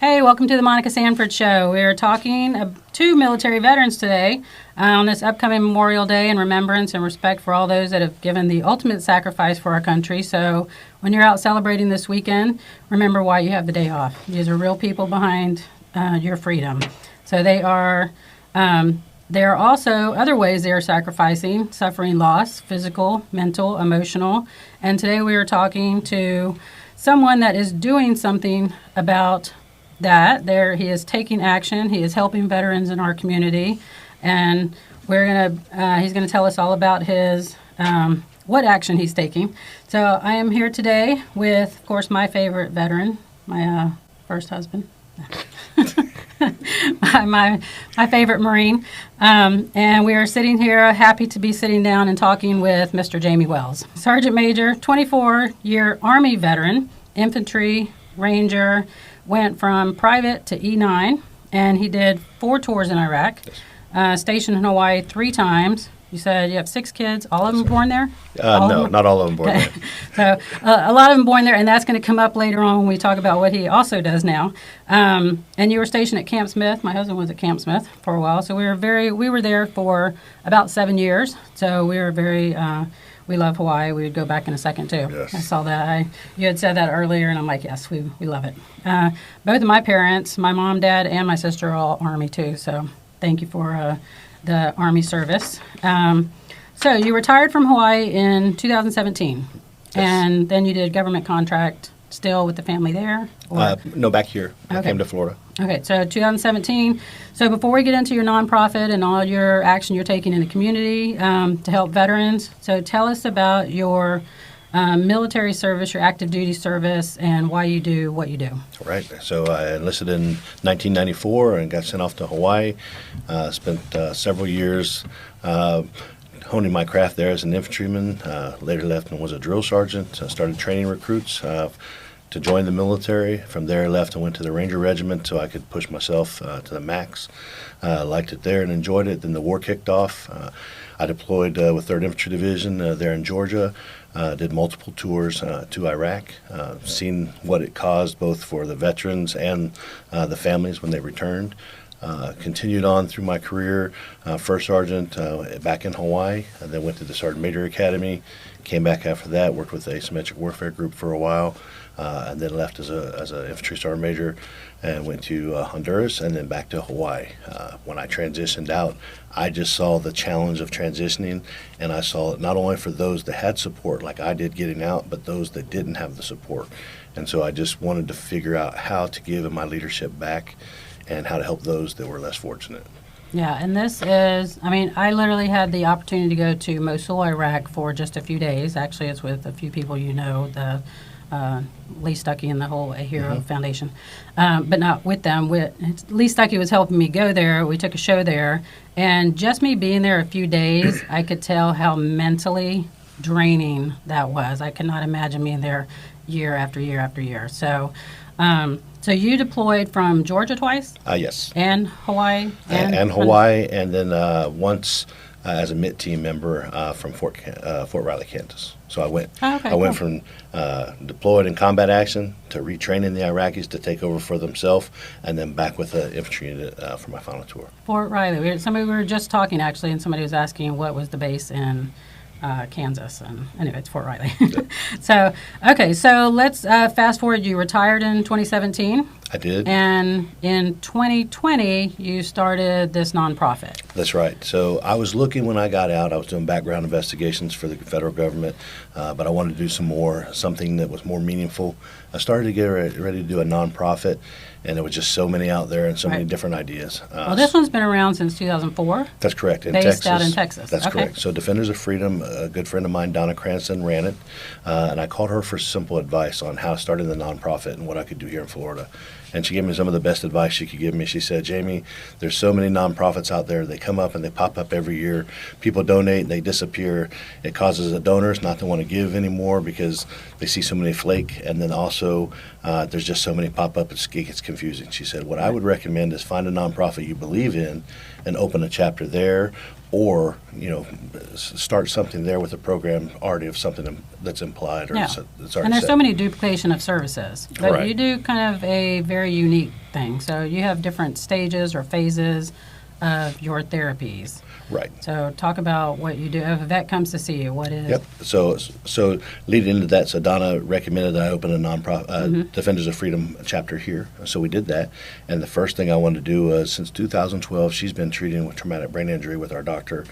Hey, welcome to the Monica Sanford Show. We're talking to military veterans today on this upcoming Memorial Day in remembrance and respect for all those that have given the ultimate sacrifice for our country. So when you're out celebrating this weekend, remember why you have the day off. These are real people behind your freedom. So there are also other ways they are sacrificing, suffering loss, physical, mental, emotional. And today we are talking to someone that is doing something about that. He is taking action. He is helping veterans in our community, and he's gonna tell us all about his what action he's taking. So I am here today with, of course, my favorite veteran, my first husband, my favorite Marine, and we are sitting here happy to be sitting down and talking with Mr. Jamie Wells, Sergeant Major, 24-year Army veteran, infantry, ranger. Went from private to E9, and he did 4 tours in Iraq, stationed in Hawaii 3 times. You said you have 6 kids, all of them born there? No, not all of them born there. So a lot of them born there, and that's going to come up later on when we talk about what he also does now. And you were stationed at Camp Smith. My husband was at Camp Smith for a while, so we were there for about 7 years. So we were very. We love Hawaii. We would go back in a second, too. Yes. I saw that. You had said that earlier, and I'm like, yes, we love it. Both of my parents, my mom, dad, and my sister are all Army, too. So thank you for the Army service. So you retired from Hawaii in 2017, yes. And then you did government contract still with the family there? No, back here. Okay. I came to Florida. Okay, so 2017. So before we get into your nonprofit and all your action you're taking in the community to help veterans, so tell us about your military service, your active duty service, and why you do what you do. Right. So I enlisted in 1994 and got sent off to Hawaii. Spent several years honing my craft there as an infantryman. Later left and was a drill sergeant. Started training recruits to join the military. From there, I left and went to the Ranger Regiment so I could push myself to the max. Liked it there and enjoyed it. Then the war kicked off. I deployed with 3rd Infantry Division there in Georgia. Did multiple tours to Iraq, seen what it caused both for the veterans and the families when they returned. Continued on through my career, first sergeant back in Hawaii, and then went to the Sergeant Major Academy. Came back after that, worked with the Asymmetric Warfare Group for a while, and then left as an infantry sergeant major and went to Honduras and then back to Hawaii. When I transitioned out, I just saw the challenge of transitioning, and I saw it not only for those that had support like I did getting out, but those that didn't have the support. And so I just wanted to figure out how to give my leadership back and how to help those that were less fortunate. Yeah, and this is, I literally had the opportunity to go to Mosul, Iraq for just a few days. Actually, it's with a few people you know, the Lee Stuckey and the whole A Hero Foundation, but not with them. Lee Stuckey was helping me go there. We took a show there, and just me being there a few days, I could tell how mentally draining that was. I could not imagine being there year after year after year. So you deployed from Georgia twice? Yes. And Hawaii? And Hawaii, and then once as a MIT team member from Fort Riley, Kansas. So I went from deployed in combat action to retraining the Iraqis to take over for themselves, and then back with the infantry unit for my final tour. Fort Riley. We were just talking, actually, and somebody was asking what was the base in Kansas, and anyway, it's Fort Riley. So let's fast forward. You retired in 2017. I did. And in 2020, you started this nonprofit. That's right. So I was looking when I got out. I was doing background investigations for the federal government, but I wanted to do something that was more meaningful. I started to get ready to do a nonprofit, and there was just so many out there and so many different ideas. Well, this one's been around since 2004. That's correct. Based out in Texas. That's correct. So Defenders of Freedom, a good friend of mine, Donna Cranston, ran it, and I called her for simple advice on how to start the nonprofit and what I could do here in Florida. And she gave me some of the best advice she could give me. She said, Jamie, there's so many nonprofits out there. They come up and they pop up every year. People donate and they disappear. It causes the donors not to want to give anymore because they see so many flake. And then also there's just so many pop up, it gets confusing. She said, what I would recommend is find a nonprofit you believe in and open a chapter there, or start something there with a program already of something that's implied or Yeah. it's already And there's set. so many duplication of services, but Right. you do kind of a very unique thing. So you have different stages or phases of your therapies. Right. So talk about what you do. If a vet comes to see you, what is? Yep. So leading into that, so Donna recommended that I open a nonprofit Defenders of Freedom chapter here. So we did that, and the first thing I wanted to do was, since 2012, she's been treating with traumatic brain injury with our doctor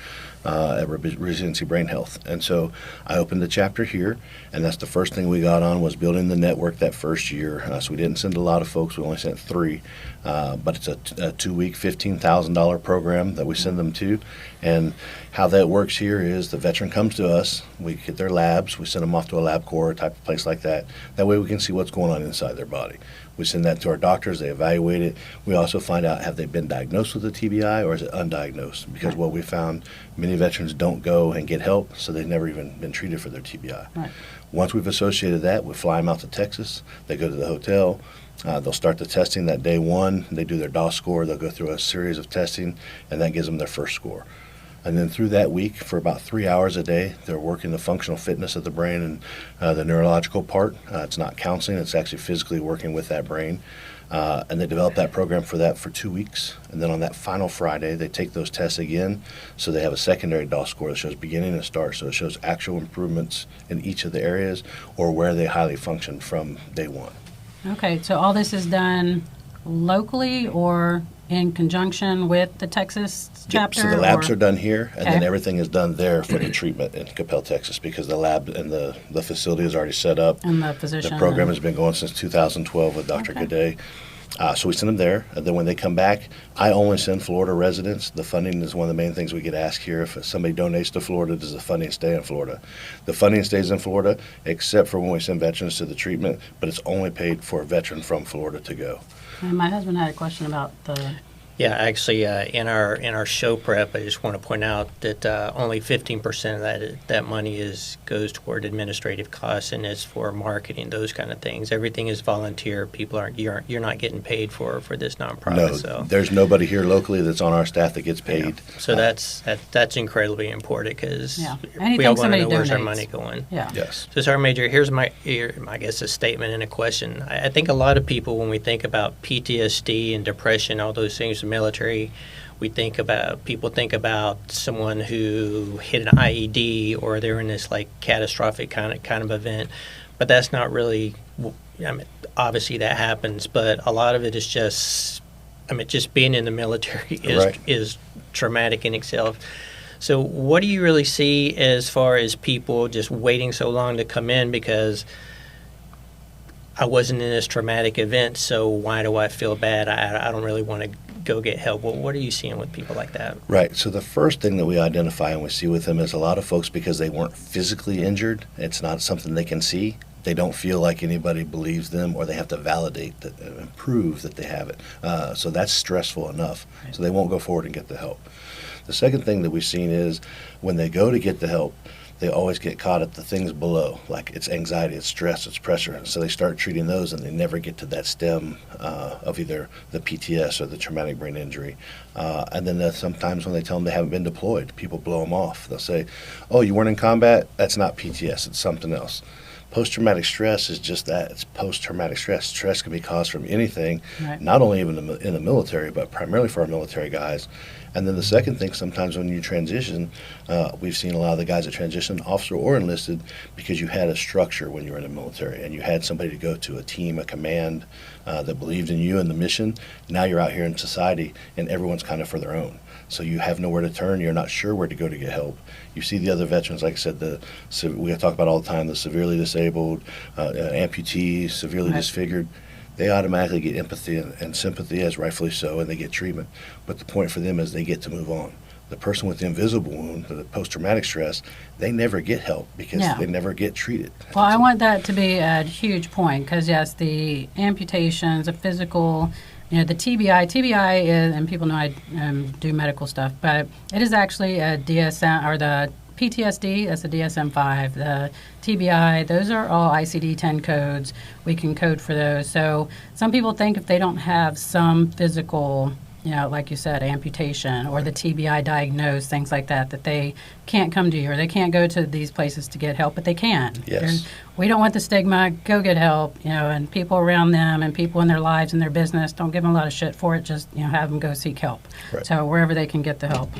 at Resiliency Brain Health, and so I opened the chapter here, and that's the first thing we got on was building the network that first year. So we didn't send a lot of folks; we only sent 3, but it's a 2-week, $15,000 program that we send them to. And how that works here is the veteran comes to us, we get their labs, we send them off to a LabCorp type of place like that. That way we can see what's going on inside their body. We send that to our doctors, they evaluate it. We also find out, have they been diagnosed with a TBI or is it undiagnosed? Because what we found, many veterans don't go and get help, so they've never even been treated for their TBI. Right. Once we've associated that, we fly them out to Texas, they go to the hotel, they'll start the testing that day one, they do their DOS score, they'll go through a series of testing, and that gives them their first score. And then through that week, for about 3 hours a day, they're working the functional fitness of the brain and the neurological part. It's not counseling, it's actually physically working with that brain. And they develop that program for that for 2 weeks. And then on that final Friday, they take those tests again. So they have a secondary DOS score that shows beginning and start. So it shows actual improvements in each of the areas or where they highly function from day one. Okay, so all this is done locally or in conjunction with the Texas chapter? So the labs are done here, and then Okay. everything is done there for the treatment in Coppell, Texas, because the lab and the facility is already set up. And the physician. The program has been going since 2012 with Dr. Okay. Gaudet. So we send them there, and then when they come back, I only send Florida residents. The funding is one of the main things we get asked here. If somebody donates to Florida, does the funding stay in Florida? The funding stays in Florida, except for when we send veterans to the treatment, but it's only paid for a veteran from Florida to go. And my husband had a question about the. Yeah, actually, in our show prep, I just want to point out that only 15% of that money goes toward administrative costs, and it's for marketing, those kind of things. Everything is volunteer. People you're not getting paid for this nonprofit. No, So there's nobody here locally that's on our staff that gets paid. So that's incredibly important because Yeah. we Anything all want to somebody know where's our donates. money going. Yeah. Yes. So, Sergeant Major, here's I guess, a statement and a question. I think a lot of people, when we think about PTSD and depression, all those things in the military, people think about someone who hit an IED or they're in this like catastrophic kind of event, but that's not really. I mean, obviously that happens, but a lot of it is just. I mean, just being in the military is traumatic in itself. So what do you really see as far as people just waiting so long to come in because I wasn't in this traumatic event, so why do I feel bad? I don't really want to go get help. What are you seeing with people like that? Right. So the first thing that we identify and we see with them is a lot of folks, because they weren't physically injured, it's not something they can see. They don't feel like anybody believes them, or they have to validate that and prove that they have it. So that's stressful enough. So they won't go forward and get the help. The second thing that we've seen is when they go to get the help, they always get caught at the things below, like it's anxiety, it's stress, it's pressure. So they start treating those, and they never get to that stem of either the PTS or the traumatic brain injury. And then sometimes when they tell them they haven't been deployed, people blow them off. They'll say, "Oh, you weren't in combat? That's not PTS. It's something else." Post-traumatic stress is just that. It's post-traumatic stress. Stress can be caused from anything, Right. not only even in the military, but primarily for our military guys. And then the second thing, sometimes when you transition, we've seen a lot of the guys that transition, officer or enlisted, because you had a structure when you were in the military and you had somebody to go to, a team, a command that believed in you and the mission. Now you're out here in society and everyone's kind of for their own. So you have nowhere to turn. You're not sure where to go to get help. You see the other veterans, like I said, we talk about all the time, the severely disabled, amputees, severely Right. disfigured. They automatically get empathy and sympathy, as rightfully so, and they get treatment. But the point for them is they get to move on. The person with the invisible wound, the post-traumatic stress, they never get help because Yeah. they never get treated. Well, I want that to be a huge point because, yes, the amputations, the physical, the TBI is, and people know I do medical stuff, but it is actually a DSM, or the PTSD, that's a DSM-5. The TBI, those are all ICD-10 codes. We can code for those. So some people think if they don't have some physical like you said, amputation or the TBI diagnosed, things like that, that they can't come to you or they can't go to these places to get help, but they can. Yes. We don't want the stigma. Go get help, and people around them and people in their lives and their business, don't give them a lot of shit for it. Just, have them go seek help. Right. So wherever they can get the help.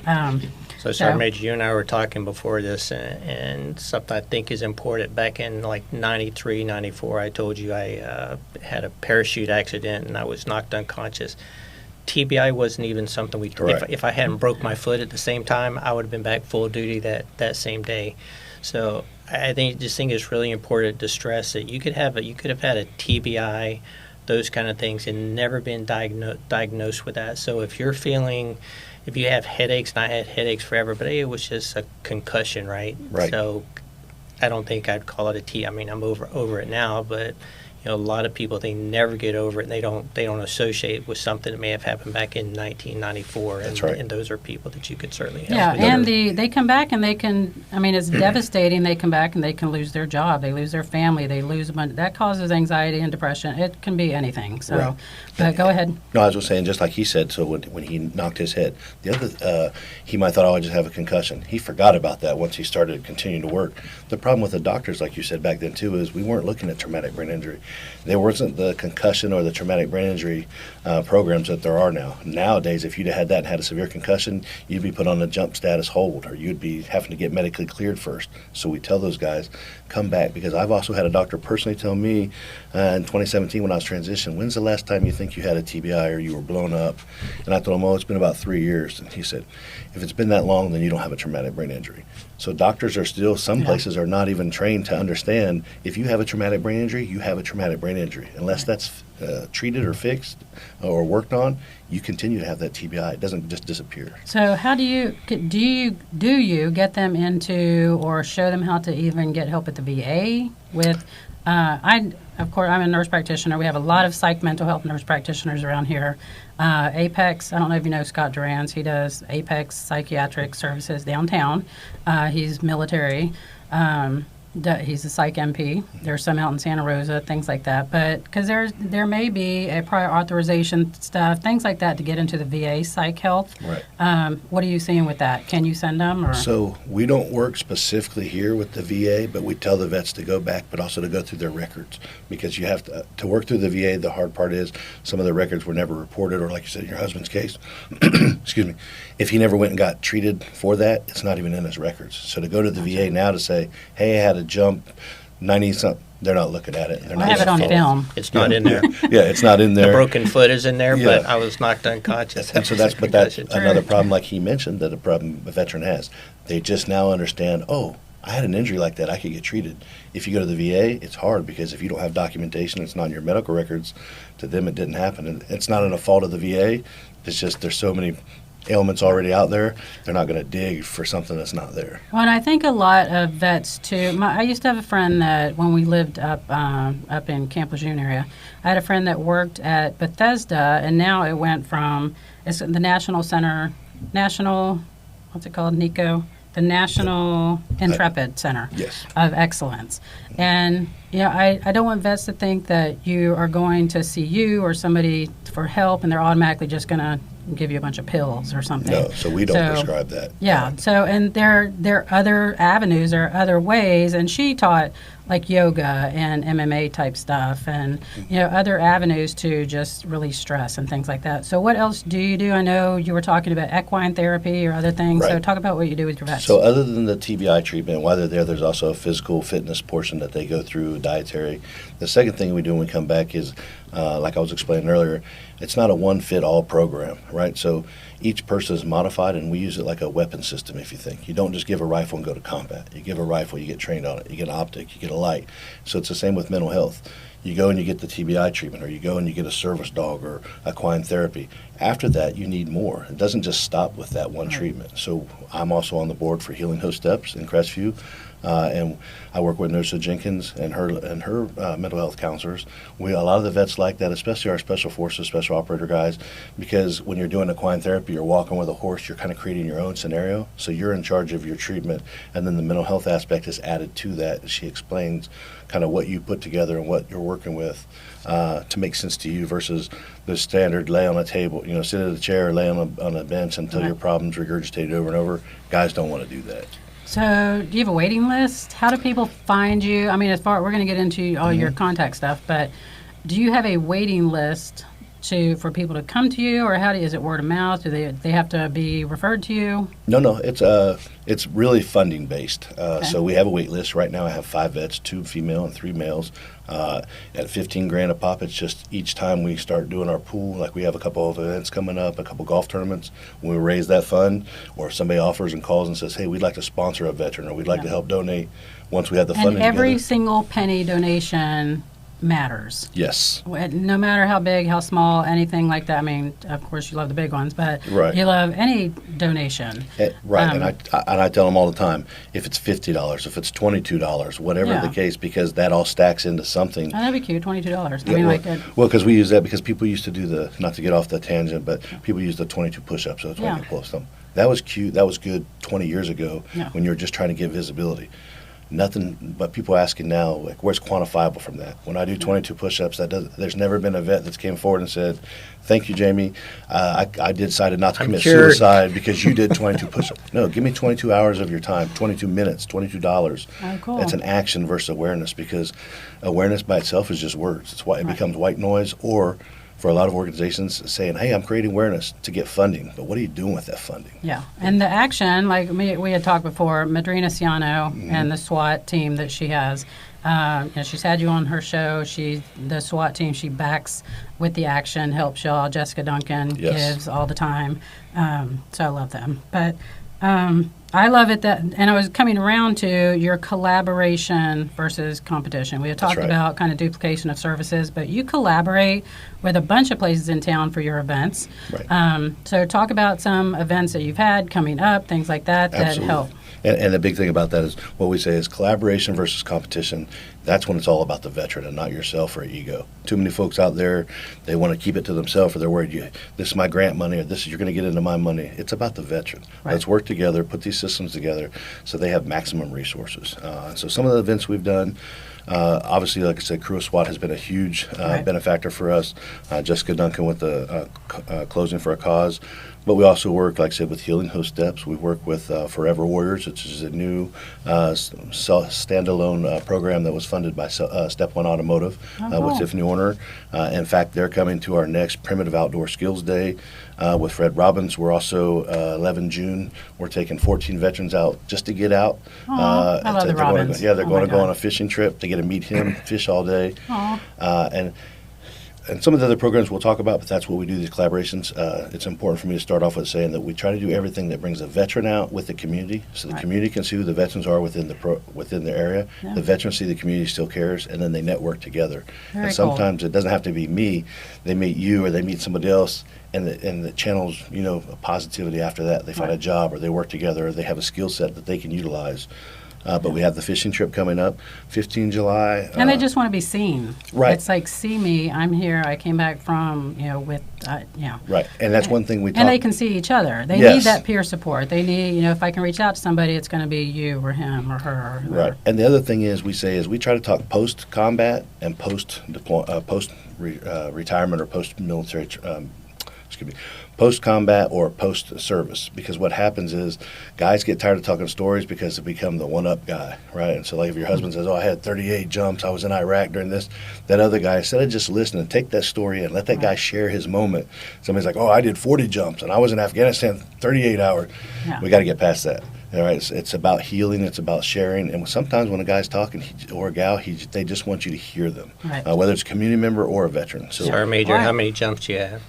So, Sergeant Major, you and I were talking before this, and something I think is important. Back in like 93, 94, I told you I had a parachute accident and I was knocked unconscious. TBI wasn't even something if I hadn't broke my foot at the same time, I would have been back full duty that same day. So I think it's really important to stress that you could have had a TBI, those kind of things, and never been diagnosed with that. So if you have headaches, and I had headaches forever, but it was just a concussion, right? Right. So I don't think I'd call it a T. I mean, I'm over it now, but a lot of people, they never get over it, and they don't associate it with something that may have happened back in 1994. That's right. And those are people that you could certainly help. Yeah, and they come back and they can, it's devastating. They come back and they can lose their job. They lose their family. They lose money. That causes anxiety and depression. It can be anything. So, right. But go ahead. No, I was just saying, just like he said, so when he knocked his head, the other, he might have thought, I just have a concussion. He forgot about that once he started continuing to work. The problem with the doctors, like you said back then too, is we weren't looking at traumatic brain injury. There wasn't the concussion or the traumatic brain injury programs that there are now. Nowadays, if you'd had that and had a severe concussion, you'd be put on a jump status hold, or you'd be having to get medically cleared first. So we tell those guys, come back, because I've also had a doctor personally tell me in 2017 when I was transitioning, when's the last time you think you had a TBI or you were blown up? And I told him, it's been about 3 years. And he said, if it's been that long, then you don't have a traumatic brain injury. So doctors are still, some places are not even trained to understand, if you have a traumatic brain injury, you have a traumatic brain injury. Unless that's treated or fixed or worked on, you continue to have that TBI. It doesn't just disappear. So how do you get them into or show them how to even get help at the VA with? Of course, I'm a nurse practitioner. We have a lot of psych mental health nurse practitioners around here. Apex, I don't know if you know Scott Durans. He does Apex Psychiatric Services downtown. He's military. He's a psych MP. There's some out in Santa Rosa, things like that. But because there may be a prior authorization stuff, things like that to get into the VA psych health. Right. What are you seeing with that? Can you send them? Or? So we don't work specifically here with the VA, but we tell the vets to go back, but also to go through their records, because you have to work through the VA. The hard part is some of the records were never reported, or like you said, in your husband's case, excuse me, if he never went and got treated for that, it's not even in his records. So to go to the VA now to say, hey, I had a jump 90-something, they're not looking at it. They're not I have it on film. It's not in there. Yeah, it's not in there. The broken foot is in there, but Yeah. I was knocked unconscious. And so that's another problem, like he mentioned, that a problem a veteran has. They just now understand, I had an injury like that, I could get treated. If you go to the VA, it's hard, because if you don't have documentation, it's not in your medical records, to them it didn't happen. And it's not a fault of the VA, it's just there's so many ailments already out there, they're not going to dig for something that's not there. Well, and I think a lot of vets too. I used to have a friend that when we lived up in Camp Lejeune area, I had a friend that worked at Bethesda, and now it went from it's the National Center, what's it called, NICO? The National Intrepid Center of Excellence. And I don't want vets to think that you are going to see you or somebody for help and they're automatically just going to give you a bunch of pills or something. No, so we don't prescribe that. Yeah, so and there are other avenues, there are other ways, and she taught like yoga and MMA type stuff and other avenues to just release stress and things like that. So what else do you do? I know you were talking about equine therapy or other things. Right. So talk about what you do with your vets. So other than the TBI treatment, while they're there's also a physical fitness portion that they go through, dietary. The second thing we do when we come back is, like I was explaining earlier, it's not a one-fit-all program, right? So each person is modified, and we use it like a weapon system, if you think. You don't just give a rifle and go to combat. You give a rifle, you get trained on it. You get an optic, you get a light. So it's the same with mental health. You go and you get the TBI treatment, or you go and you get a service dog or equine therapy. After that, you need more. It doesn't just stop with that one treatment. So I'm also on the board for Healing Host Steps in Crestview. And I work with Nurse Jenkins and her mental health counselors. A lot of the vets like that, especially our special forces, special operator guys, because when you're doing equine therapy, you're walking with a horse, you're kind of creating your own scenario. So you're in charge of your treatment, and then the mental health aspect is added to that. She explains kind of what you put together and what you're working working with to make sense to you versus the standard lay on a table, sit at a chair, lay on a bench until your problem's regurgitated over and over. Guys don't want to do that. So, do you have a waiting list? How do people find you? I mean, we're going to get into all your contact stuff, but do you have a waiting list for people to come to you, or is it word of mouth? Do they have to be referred to you? No, it's really funding based. So we have a wait list right now. I have 5 vets, 2 female and 3 males. At $15,000 a pop, it's just each time we start doing our pool, like we have a couple of events coming up, a couple golf tournaments, when we raise that fund, or if somebody offers and calls and says, hey, we'd like to sponsor a veteran, or we'd like to help donate, once we have the funding and every together. single penny donation matters. Yes. No matter how big, how small, anything like that. I mean, of course, you love the big ones, but Right. you love any donation. Right, and I tell them all the time, if it's $50, if it's $22, whatever the case, because that all stacks into something. Oh, that'd be cute, $22. I Yeah, mean, well, because we use that because people used to do not to get off the tangent, but people use the 22 push-ups, so 22 pull-ups. That was cute. That was good 20 years ago when you were just trying to get visibility. Nothing but people asking now, like, where's quantifiable from that? When I do 22 push-ups, there's never been a vet that's came forward and said, thank you, Jamie. I decided not to commit suicide because you did 22 push-ups. No, give me 22 hours of your time, 22 minutes, $22. Oh, cool. That's an action versus awareness, because awareness by itself is just words. It's why it becomes white noise, or for a lot of organizations saying, hey, I'm creating awareness to get funding, but what are you doing with that funding? Yeah, and the action, like we had talked before, Madrina Ciano and the SWAT team that she has, she's had you on her show. The SWAT team, she backs with the action, helps y'all. Jessica Duncan gives all the time, so I love them. But I love it and I was coming around to your collaboration versus competition. We had talked about kind of duplication of services, but you collaborate with a bunch of places in town for your events. Right. So talk about some events that you've had coming up, things like that help. And the big thing about that is what we say is collaboration versus competition. That's when it's all about the veteran and not yourself or ego. Too many folks out there, they want to keep it to themselves, or they're worried, this is my grant money, or you're going to get into my money. It's about the veteran. Right. Let's work together, put these systems together so they have maximum resources. So some of the events we've done, obviously, like I said, Crew of SWAT has been a huge benefactor for us. Jessica Duncan with the Closing for a Cause. But we also work, like I said, with Healing Host Steps. We work with Forever Warriors, which is a new standalone program that was funded by Step One Automotive with Tiffany Horner. In fact, they're coming to our next Primitive Outdoor Skills Day with Fred Robbins. We're also, 11 June, we're taking 14 veterans out just to get out. I love the Robbins. They're going to go on a fishing trip to get to meet him, fish all day. And some of the other programs we'll talk about, but that's what we do, these collaborations. It's important for me to start off with saying that we try to do everything that brings a veteran out with the community, so the community can see who the veterans are within the area. Yeah. The veterans see the community still cares, and then they network together. And sometimes it doesn't have to be me. They meet you or they meet somebody else, and the channels, a positivity after that. They find a job, or they work together, or they have a skill set that they can utilize. But we have the fishing trip coming up, 15 July. And they just want to be seen. Right. It's like, see me, I'm here, I came back from, with. Right, and that's one thing we talk. And they can see each other. They need that peer support. They need, if I can reach out to somebody, it's going to be you or him or her. Right, and the other thing we try to talk post-combat and post-retirement or post-military, post-combat or post-service, because what happens is guys get tired of talking stories because they become the one-up guy, right? And so like if your husband says, I had 38 jumps, I was in Iraq during this, that other guy, instead of just listening, take that story and let that guy share his moment. Somebody's like, I did 40 jumps and I was in Afghanistan 38 hours. Yeah. We got to get past that. All right, it's about healing. It's about sharing. And sometimes when a guy's talking or a gal, they just want you to hear them, whether it's a community member or a veteran. So, Sergeant Major, how many jumps do you have?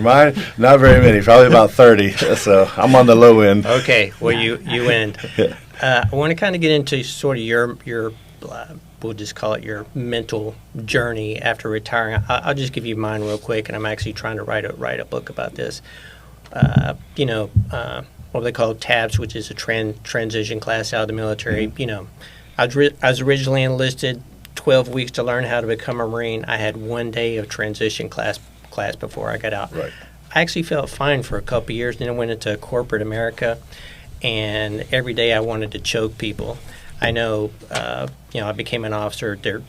Mine, not very many, probably about 30. So I'm on the low end. Okay, well, you end. I want to kind of get into sort of your we'll just call it your mental journey after retiring. I'll just give you mine real quick, and I'm actually trying to write a book about this. What they call TABS, which is a transition class out of the military. Mm-hmm. I was originally enlisted 12 weeks to learn how to become a Marine. I had 1 day of transition class before I got out. Right. I actually felt fine for a couple of years. Then I went into corporate America, and every day I wanted to choke people. I know, I became an officer. There,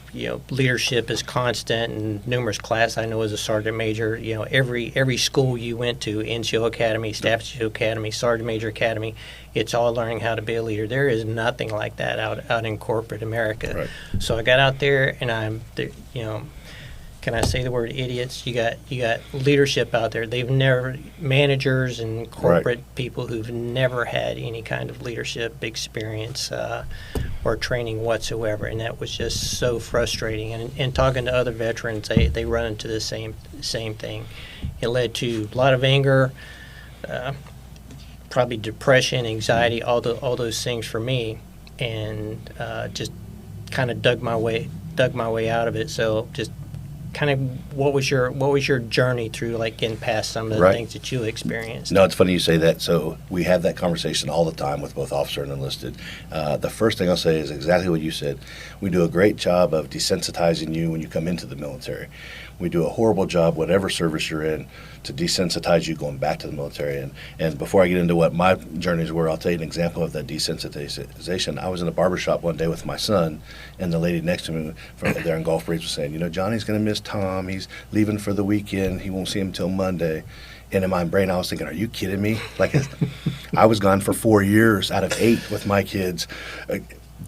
leadership is constant, and numerous classes. I know as a sergeant major, every school you went to, NCO Academy, Staff NCO Academy, Sergeant Major Academy, it's all learning how to be a leader. There is nothing like that out in corporate America. Right. So I got out there, and I'm, can I say the word idiots? You got leadership out there. They've never, managers and corporate people who've never had any kind of leadership experience or training whatsoever, and that was just so frustrating. And talking to other veterans, they run into the same thing. It led to a lot of anger, probably depression, anxiety, all those things for me, and just kind of dug my way out of it. So just kind of what was your journey through, like, getting past some of the things that you experienced? No, it's funny you say that. So we have that conversation all the time with both officer and enlisted. The first thing I'll say is exactly what you said. We do a great job of desensitizing you when you come into the military. We do a horrible job, whatever service you're in, to desensitize you going back to the military. And before I get into what my journeys were, I'll tell you an example of that desensitization. I was in a barbershop one day with my son, and the lady next to me from there in Gulf Breeze was saying, Johnny's going to miss Tom. He's leaving for the weekend. He won't see him until Monday. And in my brain, I was thinking, are you kidding me? Like, I was gone for 4 years out of 8 with my kids.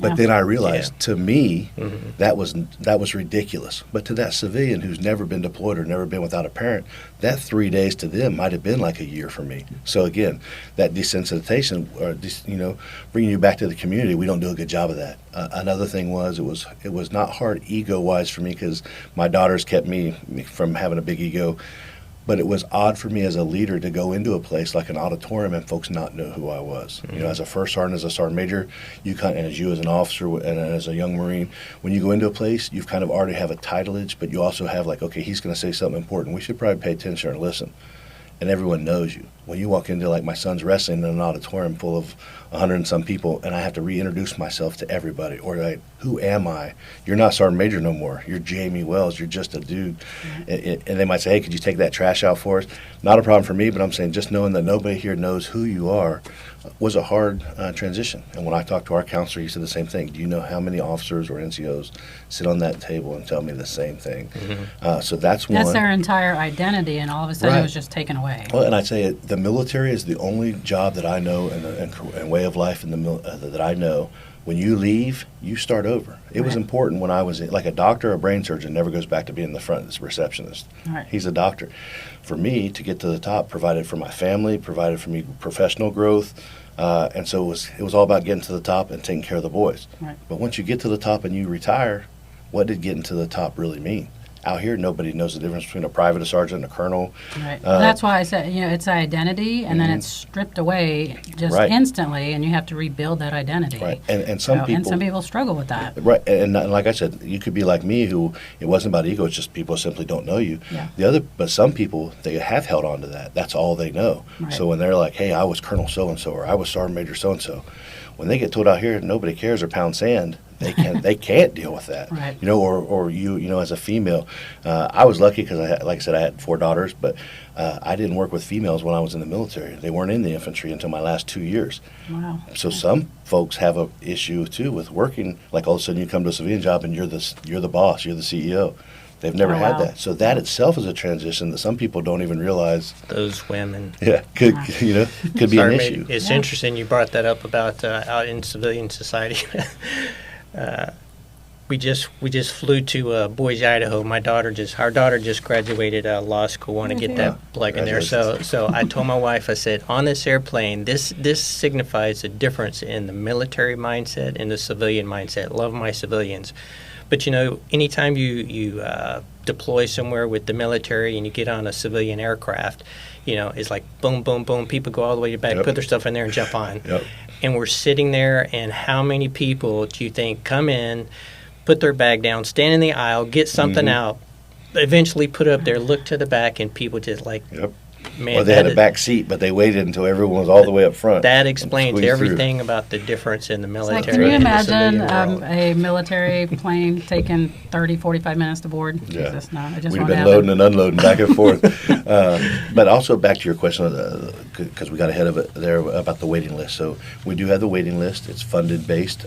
But then I realized, to me, that was ridiculous. But to that civilian who's never been deployed or never been without a parent, that 3 days to them might have been like a year for me. So again, that desensitization, or bringing you back to the community, we don't do a good job of that. Another thing was it was not hard ego-wise for me because my daughters kept me from having a big ego. But it was odd for me as a leader to go into a place like an auditorium and folks not know who I was. As a first sergeant, as a sergeant major, and as you as an officer and as a young Marine, when you go into a place, you've kind of already have a titleage, but you also have like, okay, he's going to say something important. We should probably pay attention and listen. And everyone knows you. When you walk into, like, my son's wrestling in an auditorium full of 100 and some people, and I have to reintroduce myself to everybody, or like, who am I? You're not Sergeant Major no more. You're Jamie Wells. You're just a dude. And they might say, hey, could you take that trash out for us? Not a problem for me, but I'm saying just knowing that nobody here knows who you are was a hard transition. And when I talked to our counselor, he said the same thing. Do you know how many officers or NCOs sit on that table and tell me the same thing? So that's one. That's their entire identity, and all of a sudden it was just taken away. Well, and I'd say the military is the only job that I know and way of life in that I know. When you leave, you start over. It was important when I was like a doctor, a brain surgeon never goes back to being the front receptionist. He's a doctor. For me, to get to the top, provided for my family, provided for me professional growth, and so it was all about getting to the top and taking care of the boys. But once you get to the top and you retire, what did getting to the top really mean? Out here, nobody knows the difference between a private, a sergeant, and a colonel. That's why I said, it's identity, and then it's stripped away just instantly, and you have to rebuild that identity. And some people struggle with that. And like I said, you could be like me, who it wasn't about ego; it's just people simply don't know you. But some people, they have held on to that. That's all they know. So when they're like, "Hey, I was Colonel so and so," or "I was Sergeant Major so and so," when they get told out here nobody cares or pound sand, they can't deal with that. Or you as a female, I was lucky because like I said, I had 4 daughters, but I didn't work with females when I was in the military. They weren't in the infantry until my last 2 years. So some folks have a issue too with working. Like all of a sudden you come to a civilian job and you're the boss, you're the CEO. They've never had that. So that itself is a transition that some people don't even realize. Those women. Could be an issue. It's interesting you brought that up about out in civilian society. We just flew to Boise, Idaho. Our daughter just graduated law school. Want to get that plug in there. So I told my wife, I said, on this airplane, this signifies a difference in the military mindset and the civilian mindset. Love my civilians. But anytime you deploy somewhere with the military and you get on a civilian aircraft, it's like boom, boom, boom. People go all the way back, put their stuff in there, and jump on. And we're sitting there, and how many people do you think come in, put their bag down, stand in the aisle, get something out, eventually put it up there, look to the back, and people just like, man. Or they had a back seat, but they waited until everyone was all the way up front. That explains everything about the difference in the military. Can you imagine a military plane taking 30, 45 minutes to board? We've been loading and unloading back and forth. But also back to your question, because we got ahead of it there about the waiting list. So we do have the waiting list. It's funded based.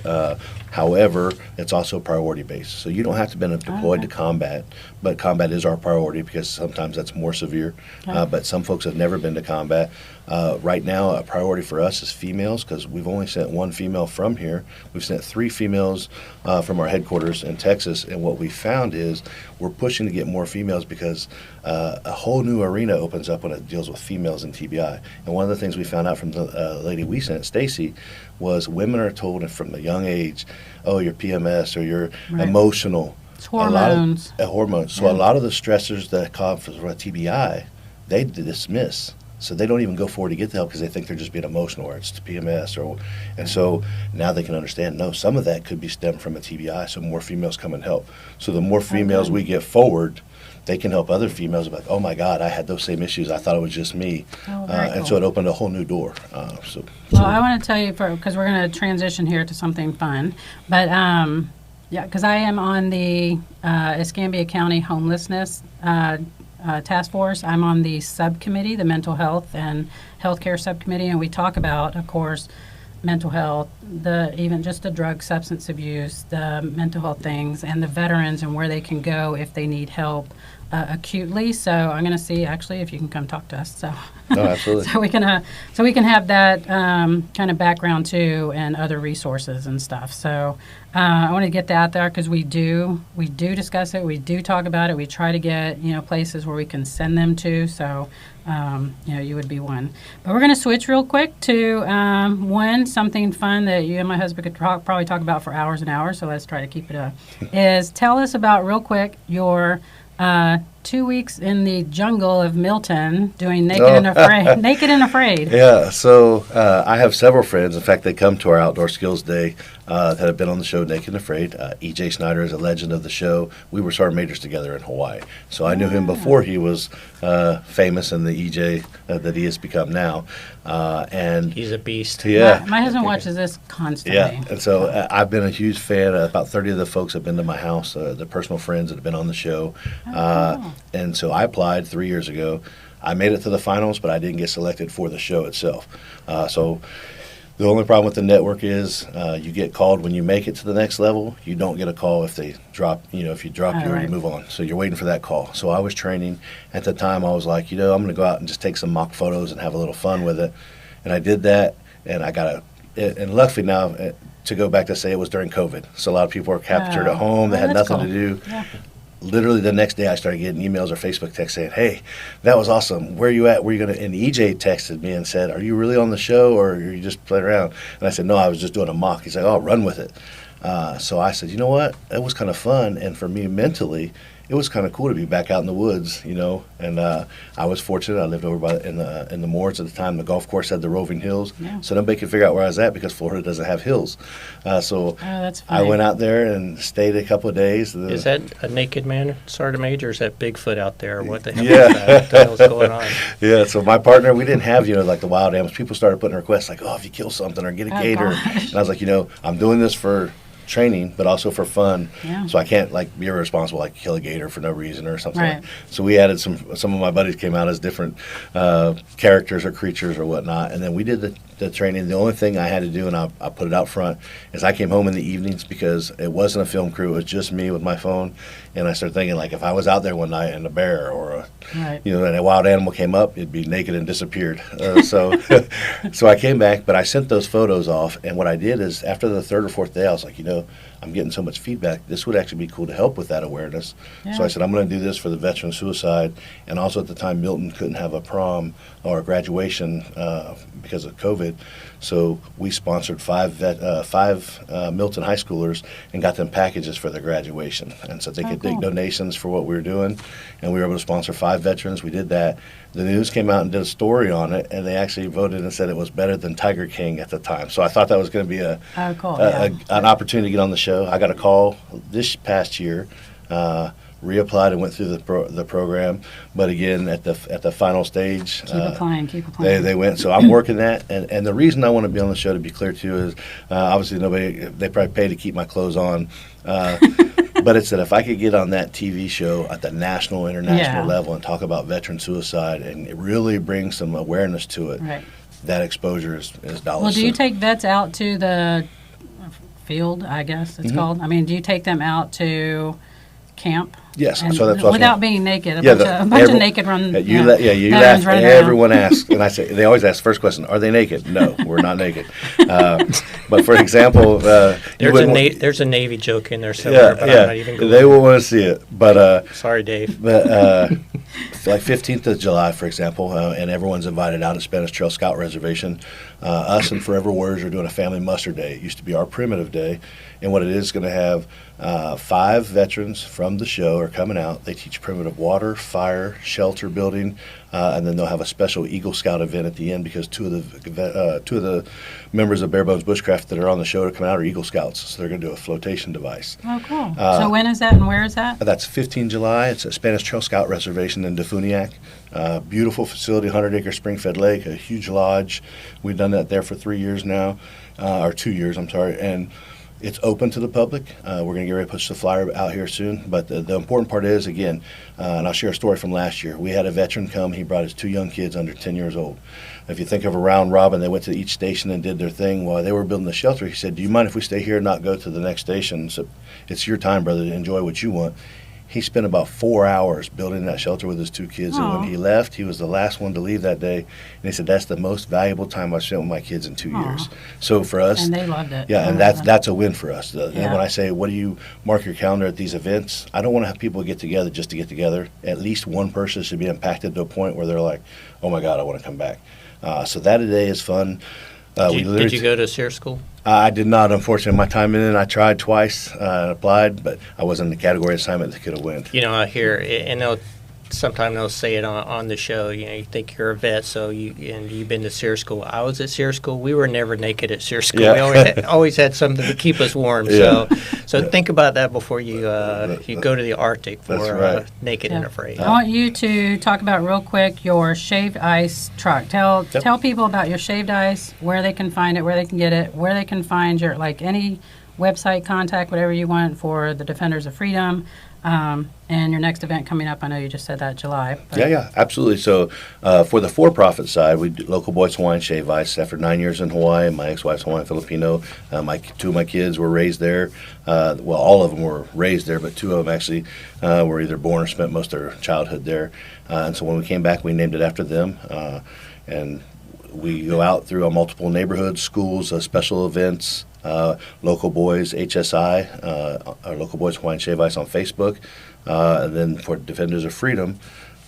However, it's also priority based. So you don't have to be deployed to combat, but combat is our priority because sometimes that's more severe. But some folks have never been to combat. Right now, a priority for us is females because we've only sent one female from here. We've sent 3 females from our headquarters in Texas, and what we found is we're pushing to get more females because a whole new arena opens up when it deals with females and TBI. And one of the things we found out from the lady we sent, Stacy, was women are told from a young age, oh, you're PMS or you're emotional. It's hormones. Hormones. So a lot of the stressors that cause for TBI, they dismiss. So they don't even go forward to get the help because they think they're just being emotional or it's PMS. And so now they can understand, no, some of that could be stemmed from a TBI, so more females come and help. So the more females we get forward, they can help other females like, oh my God, I had those same issues. I thought it was just me. And so it opened a whole new door. Well, I want to tell you, because we're going to transition here to something fun, but because I am on the Escambia County Homelessness Task Force. I'm on the subcommittee, the Mental Health and Healthcare Subcommittee, and we talk about, of course, mental health, even just the drug substance abuse, the mental health things, and the veterans and where they can go if they need help acutely. So I'm going to see actually if you can come talk to us. So absolutely. so we can have that kind of background too, and other resources and stuff. So I want to get that out there because we do discuss it. We do talk about it. We try to get places where we can send them to. So you would be one. But we're going to switch real quick to something fun that you and my husband could probably talk about for hours and hours. So let's try to keep it up. Is tell us about real quick your 2 weeks in the jungle of Milton doing Naked and Afraid. Naked and Afraid. Yeah, so I have several friends. In fact, they come to our Outdoor Skills Day that have been on the show Naked and Afraid. E.J. Snyder is a legend of the show. We were sergeant majors together in Hawaii. So I knew him before he was famous in the E.J. That he has become now. And he's a beast. Yeah. My husband watches this constantly. Yeah, and so I've been a huge fan. About 30 of the folks have been to my house, the personal friends that have been on the show. And so I applied 3 years ago. I made it to the finals, but I didn't get selected for the show itself. So the only problem with the network is you get called when you make it to the next level. You don't get a call if they drop, if you drop, you already move on. So you're waiting for that call. So I was training. At the time, I was like, I'm going to go out and just take some mock photos and have a little fun with it. And I did that, and I got and luckily now, to go back to say it was during COVID. So a lot of people were captured at home. They had nothing to do. Yeah. Literally the next day I started getting emails or Facebook texts saying, hey, that was awesome. Where are you at? Where are you going to? And EJ texted me and said, are you really on the show or are you just playing around? And I said, no, I was just doing a mock. He's like, oh, run with it. So I said, you know what? It was kind of fun. And for me mentally, it was kind of cool to be back out in the woods, and I was fortunate. I lived over in the moors at the time. The golf course had the roving hills, so nobody could figure out where I was at because Florida doesn't have hills. So that's I went out there and stayed a couple of days. Is that a naked man, Sergeant Major, or is that Bigfoot out there? What the hell is that? What the hell's going on? Yeah, so my partner, we didn't have, like the wild animals. People started putting requests like, oh, if you kill something or get a gator. Gosh. And I was like, I'm doing this for training, but also for fun. Yeah. So I can't be irresponsible, like kill a gator for no reason or something. Right. So we added some of my buddies came out as different characters or creatures or whatnot, and then we did the training. The only thing I had to do, and I put it out front, is I came home in the evenings because it wasn't a film crew. It was just me with my phone, and I started thinking if I was out there one night and a bear or and a wild animal came up, it'd be naked and disappeared. So I came back, but I sent those photos off, and what I did is after the third or fourth day, I was like, I'm getting so much feedback. This would actually be cool to help with that awareness. Yeah. So I said, I'm going to do this for the veteran suicide. And also at the time, Milton couldn't have a prom or a graduation because of COVID. So we sponsored five Milton high schoolers and got them packages for their graduation. And so they could take donations for what we were doing. And we were able to sponsor 5 veterans. We did that. The news came out and did a story on it, and they actually voted and said it was better than Tiger King at the time. So I thought that was going to be an opportunity to get on the show. I got a call this past year, reapplied and went through the program, but again at the final stage, keep applying. They went. So I'm working that, and the reason I want to be on the show, to be clear too, is obviously they probably pay to keep my clothes on. But it's that if I could get on that TV show at the national, international Yeah. level and talk about veteran suicide and it really bring some awareness to it, Right. that exposure is dollars. Well, do you take vets out to the field, I guess it's called? I mean, do you take them out to camp? Yes, And so that's what I was without gonna- being naked, Yeah, a bunch of naked run. You veterans laugh. running around. Everyone asks, and I say they always ask first question: are they naked? No, we're not naked. But for example, you wouldn't want- There's a Navy joke in there somewhere, but I'm not even going they will want to see it. But Sorry, Dave. like 15th of July, for example, and everyone's invited out at Spanish Trail Scout Reservation. Us and Forever Warriors are doing a family muster day. It used to be our primitive day, and what it is going to have 5 veterans from the show are coming out. They teach primitive water, fire, shelter building, and then they'll have a special Eagle Scout event at the end because two of the members of Bare Bones Bushcraft that are on the show are coming out are Eagle Scouts, so they're going to do a flotation device. Oh, cool. So when is that and where is that? That's 15 July. It's at Spanish Trail Scout Reservation in Defuniak. Beautiful facility, 100-acre spring-fed lake, a huge lodge. We've done that there for 3 years now, or 2 years, I'm sorry, and it's open to the public. We're going to get ready to push the flyer out here soon. But the important part is, again, and I'll share a story from last year. We had a veteran come. He brought his 2 young kids under 10 years old. If you think of a round robin, they went to each station and did their thing. While they were building the shelter, he said, do you mind if we stay here and not go to the next station? So it's your time, brother, to enjoy what you want. He spent about 4 hours building that shelter with his 2 kids. And when Aw. he left, he was the last one to leave that day. And he said, that's the most valuable time I've spent with my kids in 2 years. So for us, And they loved it. yeah, and that's a win for us. And Yeah. when I say, what do you mark your calendar at these events? I don't want to have people get together just to get together. At least one person should be impacted to a point where they're like, oh my God, I want to come back. So that day is fun. Did you go to SEER school? I did not, unfortunately. My time in it, I tried twice, applied, but I wasn't in the category assignment that could have went. You know, I hear, and sometimes they'll say it on the show. You know, you think you're a vet, so you've been to SEER school. I was at SEER school. We were never naked at SEER school. Yeah. We always had something to keep us warm. Yeah. So think about that before you go to the Arctic for That's right. naked Yeah. and afraid. I want you to talk about real quick your shaved ice truck. Tell people about your shaved ice, where they can find it, where they can get it, where they can find your any website contact, whatever you want for the Defenders of Freedom, and your next event coming up. I know you just said that July. But Yeah, absolutely. So for the for-profit side, we do Local Boys Hawaiian Shave Ice. After 9 years in Hawaii, my ex-wife's Hawaiian Filipino. 2 of my kids were raised there. Well, all of them were raised there, but 2 of them actually were either born or spent most of their childhood there. And so when we came back, we named it after them. And we go out through multiple neighborhoods, schools, special events. Local Boys HSI, or Local Boys Hawaiian Shave Ice on Facebook, and then for Defenders of Freedom,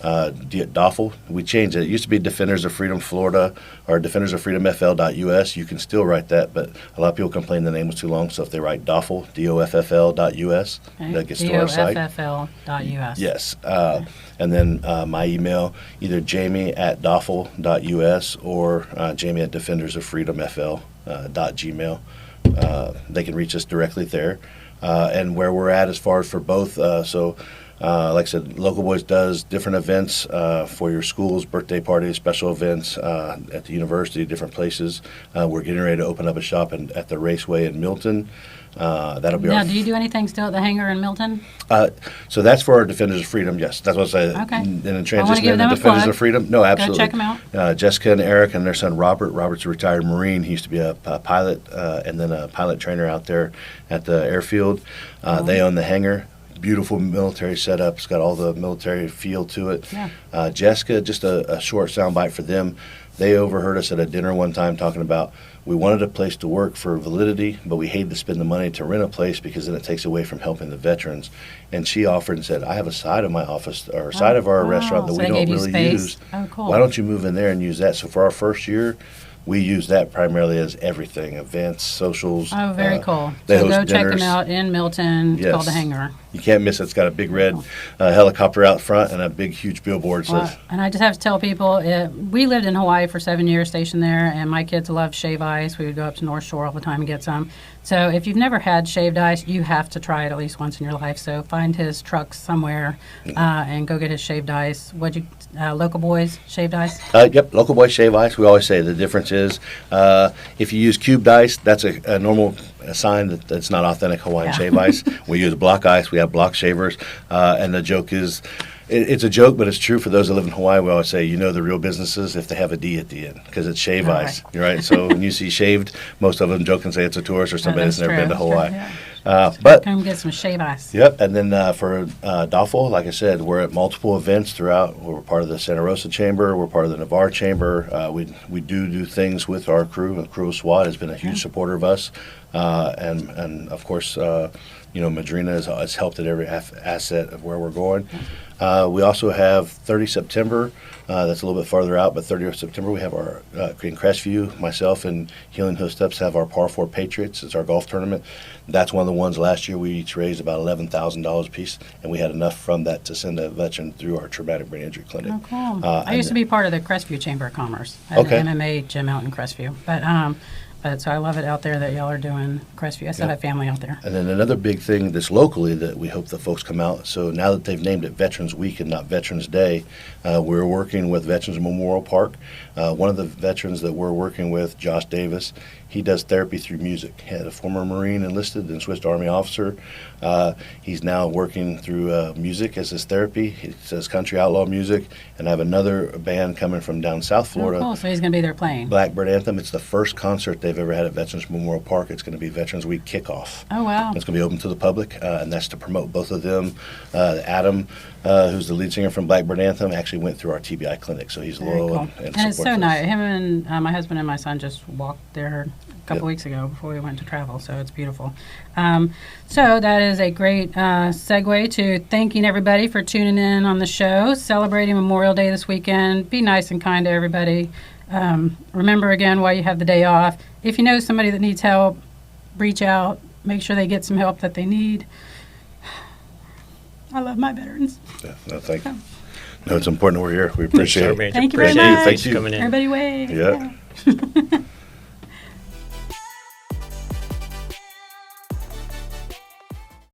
DOFL, we changed it. It used to be Defenders of Freedom Florida or Defenders of Freedom FL.us. You can still write that, but a lot of people complain the name was too long, so if they write DOFL, DOFFL.us, that gets to our site. DOFFL.us. Yes. And then my email, either jamie@doffel.us or jamie at defendersoffreedomfl.gmail. They can reach us directly there. And where we're at as far as for both, like I said, Local Boys does different events for your schools, birthday parties, special events at the university, different places. We're getting ready to open up a shop at the Raceway in Milton. That'll be Now, our. do you do anything still at the hangar in Milton? So that's for our Defenders of Freedom. Yes, that's what I said. Okay. And then give transition them into a Defenders plug. of Freedom. No, absolutely. check 'em out. Jessica and Eric and their son Robert. Robert's a retired Marine. He used to be a pilot and then a pilot trainer out there at the airfield. They own the hangar. Beautiful military setup. It's got all the military feel to it. Yeah. Jessica, just a short soundbite for them. They overheard us at a dinner one time talking about we wanted a place to work for validity, but we hated to spend the money to rent a place because then it takes away from helping the veterans. And she offered and said, I have a side of my office or side of our restaurant that so we they don't gave you really space. use. Oh, cool. Why don't you move in there and use that? So for our first year, we use that primarily as everything, events, socials. Oh, very cool. They So host go check them dinners. out in Milton. It's Yes. called the Hangar. You can't miss it. It's got a big red helicopter out front and a big, huge billboard. Well, Says, and I just have to tell people, we lived in Hawaii for 7 years, stationed there, and my kids loved shave ice. We would go up to North Shore all the time and get some. So if you've never had shaved ice, you have to try it at least once in your life. So find his truck somewhere and go get his shaved ice. Local Boys Shaved Ice? Yep, Local Boys Shave Ice. We always say the difference is if you use cubed ice, that's a normal a sign that's not authentic Hawaiian Shave Ice. We use block ice. We have block shavers. And the joke is, it's a joke, but it's true for those that live in Hawaii. We always say, the real businesses if they have a D at the end, because it's shave ice, right? So when you see shaved, most of them joke and say it's a tourist or somebody that's never been to Hawaii. But come get some shave ice. Yep, and then for Doffel, like I said, we're at multiple events throughout. We're part of the Santa Rosa Chamber. We're part of the Navarre Chamber. We do things with our crew. The crew of SWAT has been a huge supporter of us, and of course, Madrina has helped at every asset of where we're going. We also have 30 September. That's a little bit farther out, but 30th September we have our in Crestview. Myself and Healing Hoof Steps have our Par 4 Patriots. It's our golf tournament. That's one of the ones last year we each raised about $11,000 a piece, and we had enough from that to send a veteran through our traumatic brain injury clinic. Oh, cool. I used to be part of the Crestview Chamber of Commerce. I had an MMA gym out in Crestview, but so I love it out there that y'all are doing Crestview. I still have family out there. And then another big thing that's locally that we hope the folks come out. So now that they've named it Veterans Week and not Veterans Day, we're working with Veterans Memorial Park. One of the veterans that we're working with, Josh Davis, he does therapy through music. He had a former Marine enlisted and Swiss Army officer. He's now working through music as his therapy. He says country outlaw music. And I have another band coming from down South Florida. Oh, cool. So he's going to be there playing. Blackbird Anthem. It's the first concert they've ever had at Veterans Memorial Park. It's going to be Veterans Week kickoff. Oh, wow. It's going to be open to the public, and that's to promote both of them. Adam, who's the lead singer from Blackbird Anthem, actually went through our TBI clinic, so he's loyal. Cool. And it's so nice. Him and my husband and my son just walked there a couple weeks ago before we went to travel, so it's beautiful. So that is a great segue to thanking everybody for tuning in on the show, celebrating Memorial Day this weekend. Be nice and kind to everybody. Remember again while you have the day off, if you know somebody that needs help, reach out, make sure they get some help that they need. I love my veterans. Yeah, no, thank you. No, it's important we're here. We appreciate it. Thank you very much. Thank you. Coming in. Everybody wave. Yeah.